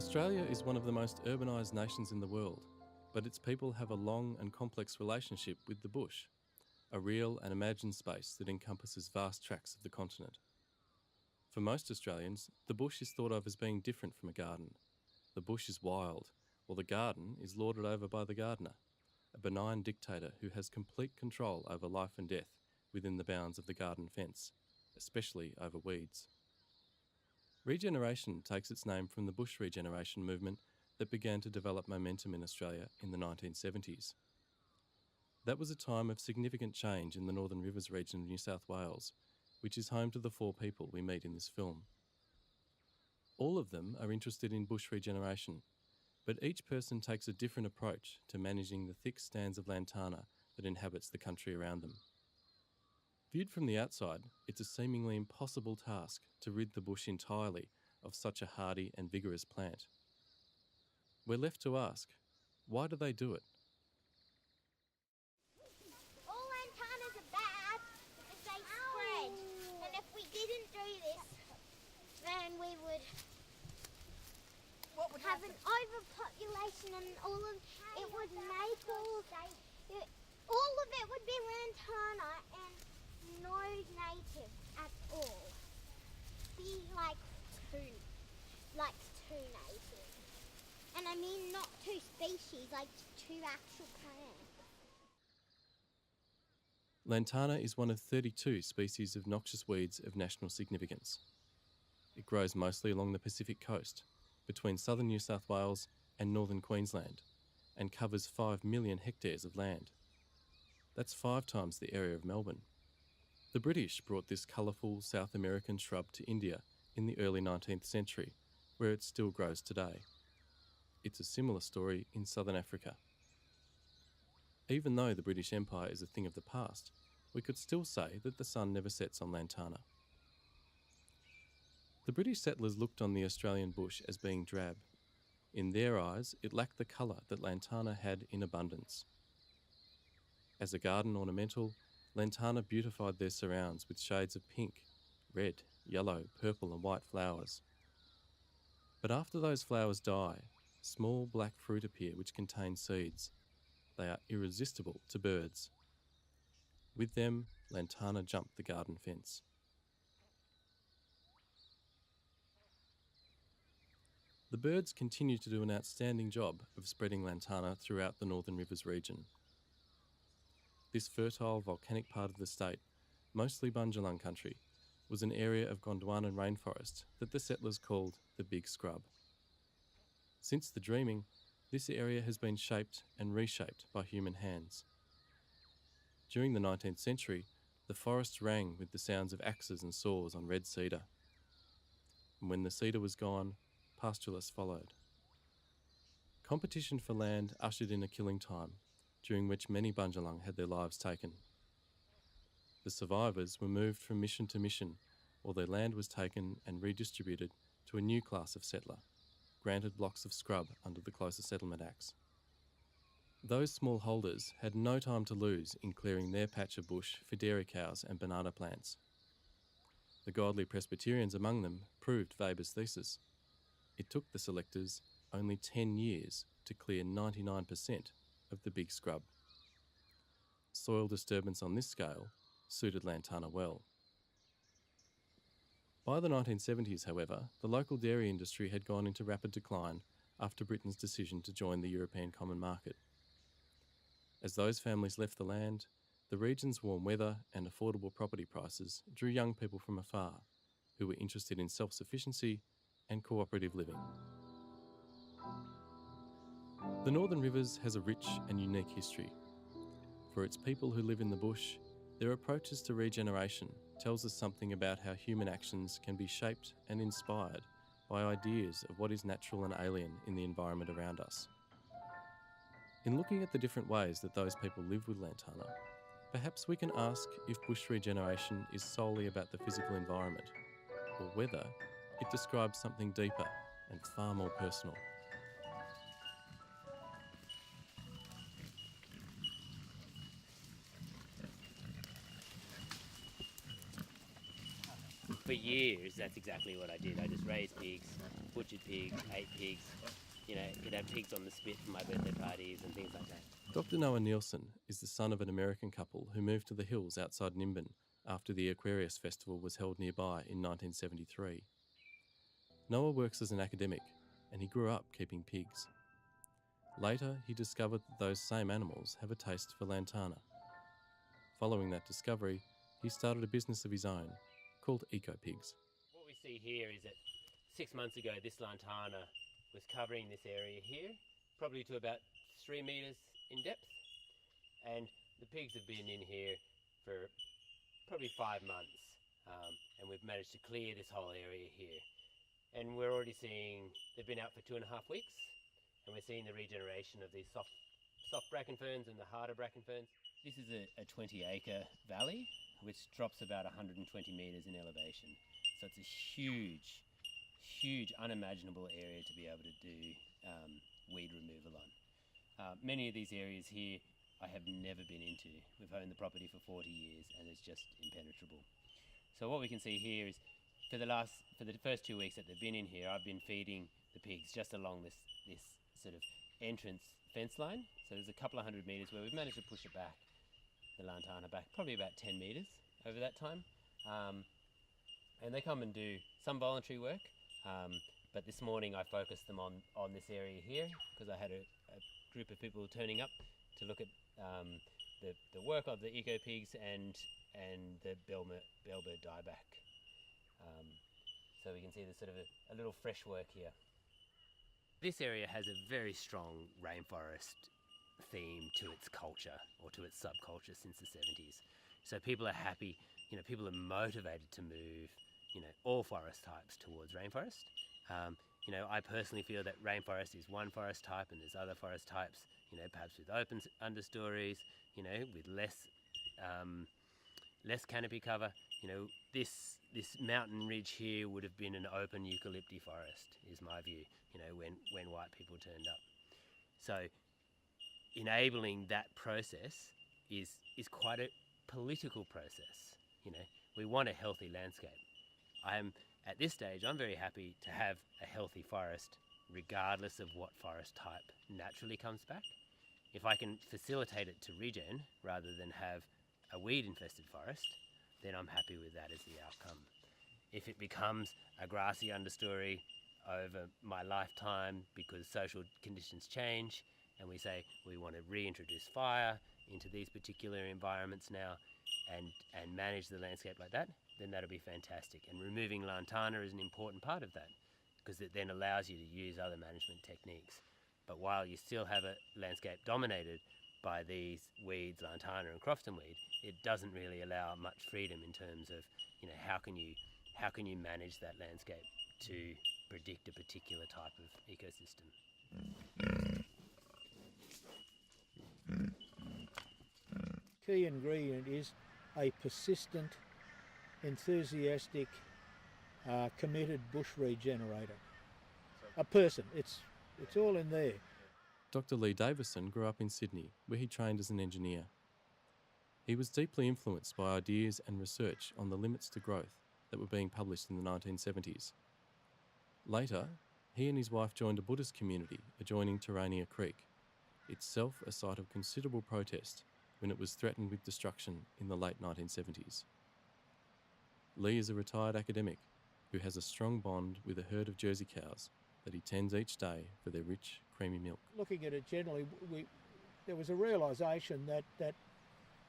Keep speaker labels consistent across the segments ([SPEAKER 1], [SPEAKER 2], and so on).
[SPEAKER 1] Australia is one of the most urbanised nations in the world, but its people have a long and complex relationship with the bush, a real and imagined space that encompasses vast tracts of the continent. For most Australians, the bush is thought of as being different from a garden. The bush is wild, while the garden is lorded over by the gardener, a benign dictator who has complete control over life and death within the bounds of the garden fence, especially over weeds. Regeneration takes its name from the bush regeneration movement that began to develop momentum in Australia in the 1970s. That was a time of significant change in the Northern Rivers region of New South Wales, which is home to the four people we meet in this film. All of them are interested in bush regeneration, but each person takes a different approach to managing the thick stands of lantana that inhabits the country around them. Viewed from the outside, it's a seemingly impossible task to rid the bush entirely of such a hardy and vigorous plant. We're left to ask, why do they do it?
[SPEAKER 2] All lantanas are bad because they spread. And if we didn't do this, then we would have an overpopulation and it would make all of it would be lantana and no native at all. Be like two native. And I mean not two species, like two actual plants.
[SPEAKER 1] Lantana is one of 32 species of noxious weeds of national significance. It grows mostly along the Pacific coast, between southern New South Wales and northern Queensland, and covers 5 million hectares of land. That's 5 times the area of Melbourne. The British brought this colourful South American shrub to India in the early 19th century, where it still grows today. It's a similar story in southern Africa. Even though the British Empire is a thing of the past, we could still say that the sun never sets on lantana. The British settlers looked on the Australian bush as being drab. In their eyes, it lacked the colour that lantana had in abundance. As a garden ornamental, lantana beautified their surrounds with shades of pink, red, yellow, purple and white flowers. But after those flowers die, small black fruit appear which contain seeds. They are irresistible to birds. With them, lantana jumped the garden fence. The birds continue to do an outstanding job of spreading lantana throughout the Northern Rivers region. This fertile volcanic part of the state, mostly Bundjalung country, was an area of Gondwanan rainforest that the settlers called the Big Scrub. Since the dreaming, this area has been shaped and reshaped by human hands. During the 19th century, the forests rang with the sounds of axes and saws on red cedar. And when the cedar was gone, pastoralists followed. Competition for land ushered in a killing time, during which many Bundjalung had their lives taken. The survivors were moved from mission to mission, while their land was taken and redistributed to a new class of settler, granted blocks of scrub under the Closer Settlement Acts. Those small holders had no time to lose in clearing their patch of bush for dairy cows and banana plants. The godly Presbyterians among them proved Weber's thesis. It took the selectors only 10 years to clear 99% of the Big Scrub. Soil disturbance on this scale suited lantana well. By the 1970s, however, the local dairy industry had gone into rapid decline after Britain's decision to join the European Common Market. As those families left the land, the region's warm weather and affordable property prices drew young people from afar who were interested in self-sufficiency and cooperative living. The Northern Rivers has a rich and unique history. For its people who live in the bush, their approaches to regeneration tells us something about how human actions can be shaped and inspired by ideas of what is natural and alien in the environment around us. In looking at the different ways that those people live with lantana, perhaps we can ask if bush regeneration is solely about the physical environment, or whether it describes something deeper and far more personal.
[SPEAKER 3] for years, that's exactly what I did. I just raised pigs, butchered pigs, ate pigs. You know, could have pigs on the spit for my birthday parties and things like that.
[SPEAKER 1] Dr. Noah Nielsen is the son of an American couple who moved to the hills outside Nimbin after the Aquarius Festival was held nearby in 1973. Noah works as an academic and he grew up keeping pigs. Later, he discovered that those same animals have a taste for lantana. Following that discovery, he started a business of his own called Eco Pigs.
[SPEAKER 3] What we see here is that 6 months ago, this lantana was covering this area here, probably to about 3 metres in depth. And the pigs have been in here for probably 5 months. And we've managed to clear this whole area here. And we're already seeing, they've been out for 2.5 weeks, and we're seeing the regeneration of these soft bracken ferns and the harder bracken ferns. This is a 20-acre valley, which drops about 120 metres in elevation. So it's a huge, unimaginable area to be able to do weed removal on. Many of these areas here I have never been into. We've owned the property for 40 years and it's just impenetrable. So what we can see here is for the first 2 weeks that they've been in here, I've been feeding the pigs just along this sort of entrance fence line. So there's a couple of 100 metres where we've managed to push it back, the lantana back, probably about 10 metres over that time. And they come and do some voluntary work, but this morning I focused them on this area here because I had a group of people turning up to look at the work of the eco pigs and the bellbird dieback. So we can see there's sort of a little fresh work here. This area has a very strong rainforest theme to its culture or to its subculture since the 70s. So people are happy, people are motivated to move, all forest types towards rainforest. I personally feel that rainforest is one forest type and there's other forest types, perhaps with open understories, with less canopy cover. This mountain ridge here would have been an open eucalypti forest, is my view, when white people turned up. So enabling that process is quite a political process. We want a healthy landscape. At this stage, I'm very happy to have a healthy forest regardless of what forest type naturally comes back. If I can facilitate it to regen rather than have a weed-infested forest, then I'm happy with that as the outcome. If it becomes a grassy understory over my lifetime because social conditions change and we say we want to reintroduce fire into these particular environments now and manage the landscape like that, then that'll be fantastic. And removing lantana is an important part of that because it then allows you to use other management techniques. But while you still have a landscape dominated by these weeds, lantana and crofton weed, it doesn't really allow much freedom in terms of, how can you manage that landscape to predict a particular type of ecosystem.
[SPEAKER 4] Key ingredient is a persistent, enthusiastic, committed bush regenerator. A person, it's all in there.
[SPEAKER 1] Dr. Lee Davison grew up in Sydney, where he trained as an engineer. He was deeply influenced by ideas and research on the limits to growth that were being published in the 1970s. Later, he and his wife joined a Buddhist community adjoining Terania Creek, itself a site of considerable protest when it was threatened with destruction in the late 1970s. Lee is a retired academic who has a strong bond with a herd of Jersey cows that he tends each day for their rich, creamy milk.
[SPEAKER 4] Looking at it generally, there was a realisation that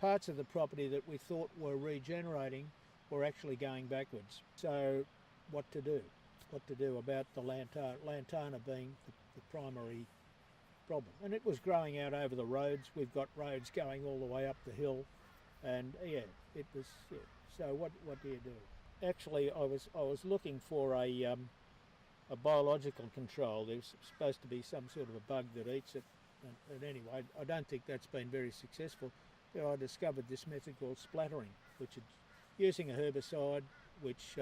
[SPEAKER 4] parts of the property that we thought were regenerating were actually going backwards. So what to do? What to do about the lantana being the primary problem. And it was growing out over the roads. We've got roads going all the way up the hill. And it was, so what do you do? Actually, I was looking for a biological control. There's supposed to be some sort of a bug that eats it. And anyway, I don't think that's been very successful. But I discovered this method called splattering, which is using a herbicide which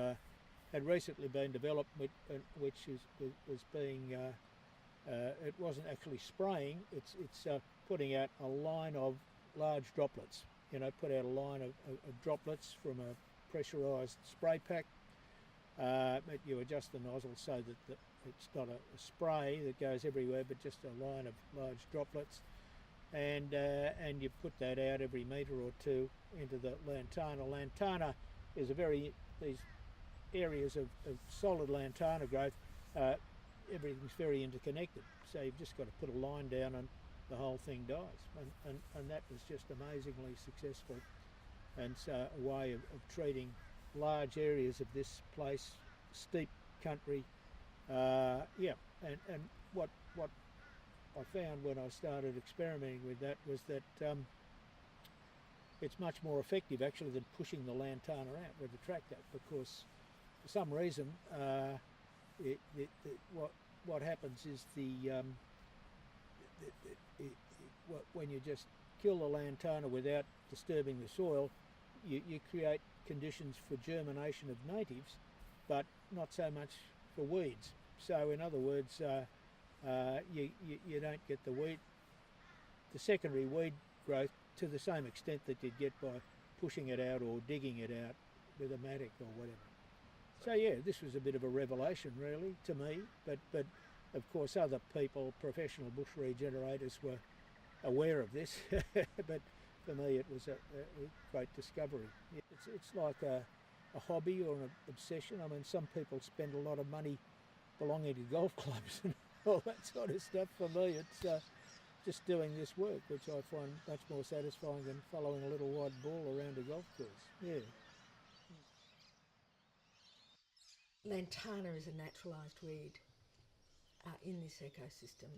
[SPEAKER 4] had recently been developed, which was being, it wasn't actually spraying, it's putting out a line of large droplets. Put out a line of droplets from a pressurised spray pack, but you adjust the nozzle so that it's not a spray that goes everywhere, but just a line of large droplets. And you put that out every metre or two into the lantana. Lantana is these areas of solid lantana growth, everything's very interconnected. So you've just got to put a line down and the whole thing dies. And that was just amazingly successful. And so a way of treating large areas of this place, steep country, and what I found when I started experimenting with that was that it's much more effective actually than pushing the lantana out with a tractor, because for some reason what happens is when you just kill the lantana without disturbing the soil, you create conditions for germination of natives, but not so much for weeds. So in other words, you don't get the secondary weed growth to the same extent that you'd get by pushing it out or digging it out with a mattock or whatever. So yeah, this was a bit of a revelation really to me, but of course other people, professional bush regenerators, were aware of this, but for me it was a great discovery. It's like a hobby or an obsession. I mean, some people spend a lot of money belonging to golf clubs and all that sort of stuff. For me, it's just doing this work, which I find much more satisfying than following a little white ball around a golf course. Yeah.
[SPEAKER 5] Lantana is a naturalised weed in this ecosystem.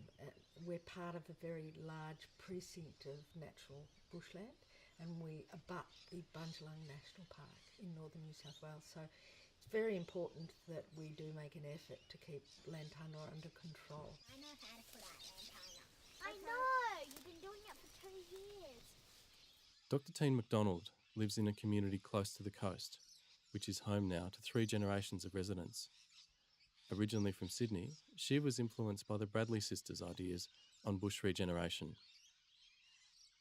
[SPEAKER 5] We're part of a very large precinct of natural bushland, and we abut the Bundjalung National Park in northern New South Wales. So it's very important that we do make an effort to keep lantana under control.
[SPEAKER 2] I know how to put out lantana. I know! You've been doing it for 2 years.
[SPEAKER 1] Dr. Teen McDonald lives in a community close to the coast, which is home now to 3 generations of residents. Originally from Sydney, she was influenced by the Bradley sisters' ideas on bush regeneration.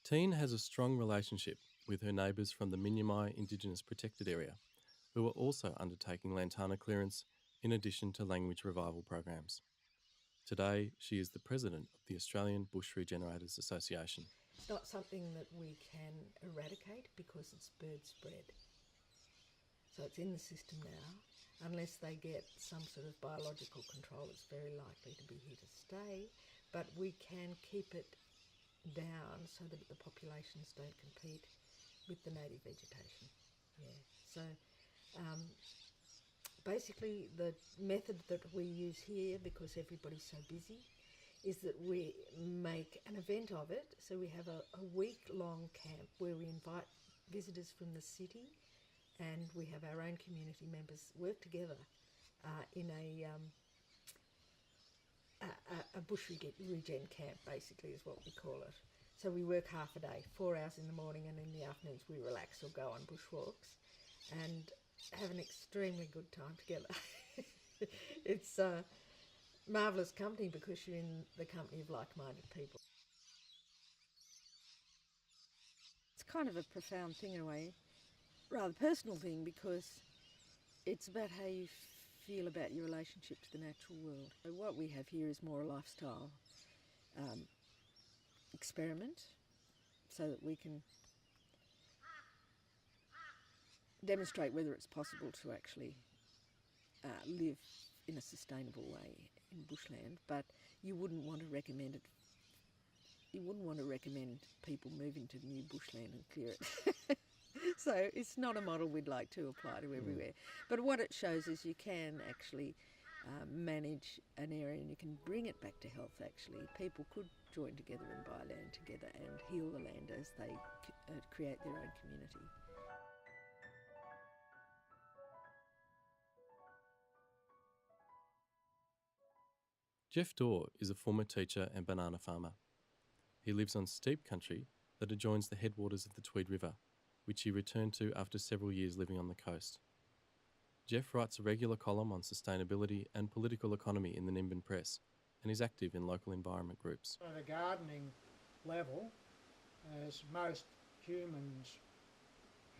[SPEAKER 1] Teen has a strong relationship with her neighbours from the Minyamai Indigenous Protected Area, who are also undertaking lantana clearance in addition to language revival programs. Today, she is the president of the Australian Bush Regenerators Association.
[SPEAKER 5] It's not something that we can eradicate because it's bird spread. So it's in the system now. Unless they get some sort of biological control, it's very likely to be here to stay. But we can keep it down so that the populations don't compete with the native vegetation. Yeah. So basically the method that we use here, because everybody's so busy, is that we make an event of it. So we have a week-long camp where we invite visitors from the city, and we have our own community members work together in a bush regen camp, basically is what we call it. So we work half a day, 4 hours in the morning, and in the afternoons we relax or go on bushwalks and have an extremely good time together. It's a marvellous company because you're in the company of like-minded people. It's kind of a profound thing in a way, rather personal thing, because it's about how you feel about your relationship to the natural world. So what we have here is more a lifestyle experiment, so that we can demonstrate whether it's possible to actually live in a sustainable way in bushland. But you wouldn't want to recommend it. You wouldn't want to recommend people moving to new bushland and clear it. So it's not a model we'd like to apply to everywhere. But what it shows is you can actually manage an area and you can bring it back to health, actually. People could join together and buy land together and heal the land as they create their own community.
[SPEAKER 1] Jeff Dorr is a former teacher and banana farmer. He lives on steep country that adjoins the headwaters of the Tweed River, which he returned to after several years living on the coast. Jeff writes a regular column on sustainability and political economy in the Nimbin Press and is active in local environment groups.
[SPEAKER 4] At a gardening level, as most humans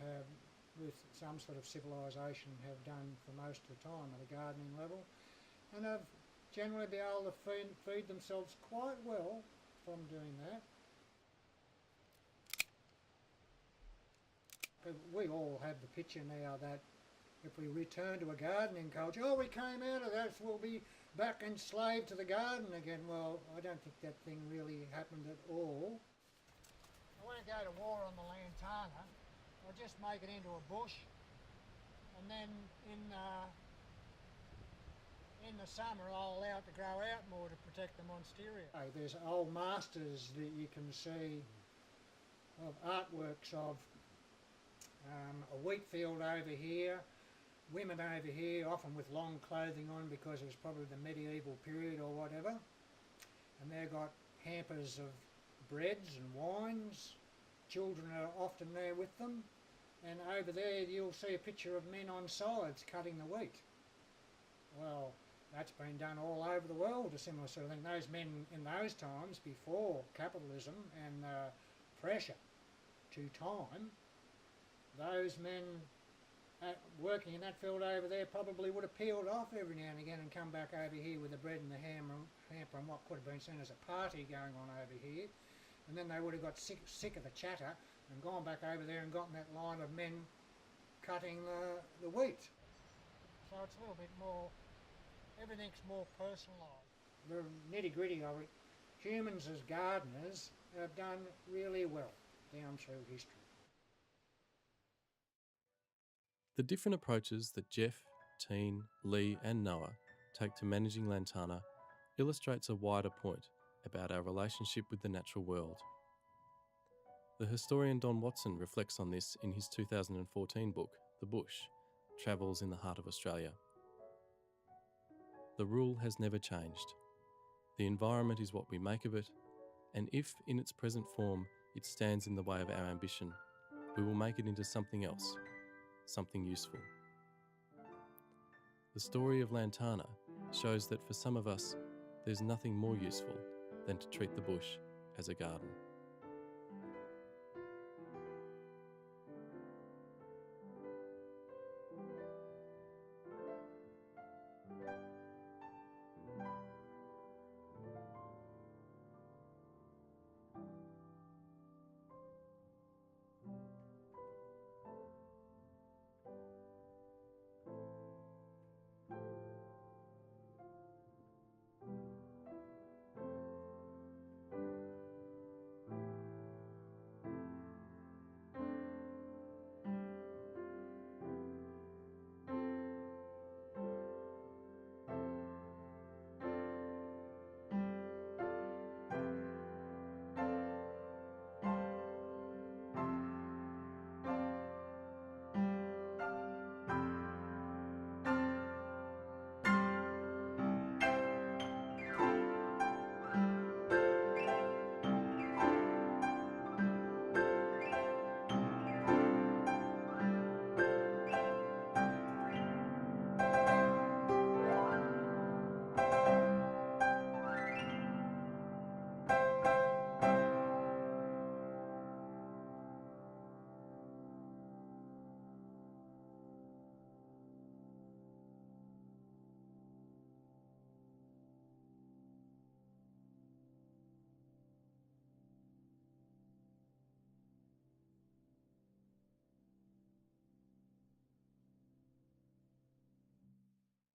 [SPEAKER 4] have
[SPEAKER 6] with some sort of civilisation have done for most of the time at a gardening level, and have generally been able to feed themselves quite well from doing that. But we all have the picture now that if we return to a gardening culture, oh, we came out of that, so we'll be back enslaved to the garden again. Well, I don't think that thing really happened at all. I won't go to war on the lantana. I'll just make it into a bush, and then in the summer I'll allow it to grow out more to protect the monsteria. There's old masters that you can see of artworks of a wheat field over here, women over here, often with long clothing on because it was probably the medieval period or whatever, and they've got hampers of breads and wines. Children are often there with them, and over there you'll see a picture of men on scythes cutting the wheat. Well, that's been done all over the world, a similar sort of thing. Those men in those times, before capitalism and pressure to time, those men working in that field over there probably would have peeled off every now and again and come back over here with the bread and the hamper and what could have been seen as a party going on over here. And then they would have got sick of the chatter and gone back over there and gotten that line of men cutting the wheat. So it's a little bit more, everything's more personalised. The nitty-gritty of it, humans as gardeners have done really well down through history.
[SPEAKER 1] The different approaches that Jeff, Teen, Lee and Noah take to managing lantana illustrates a wider point about our relationship with the natural world. The historian Don Watson reflects on this in his 2014 book, The Bush, Travels in the Heart of Australia. The rule has never changed. The environment is what we make of it, and if, in its present form, it stands in the way of our ambition, we will make it into something else, something useful. The story of lantana shows that for some of us, there's nothing more useful than to treat the bush as a garden.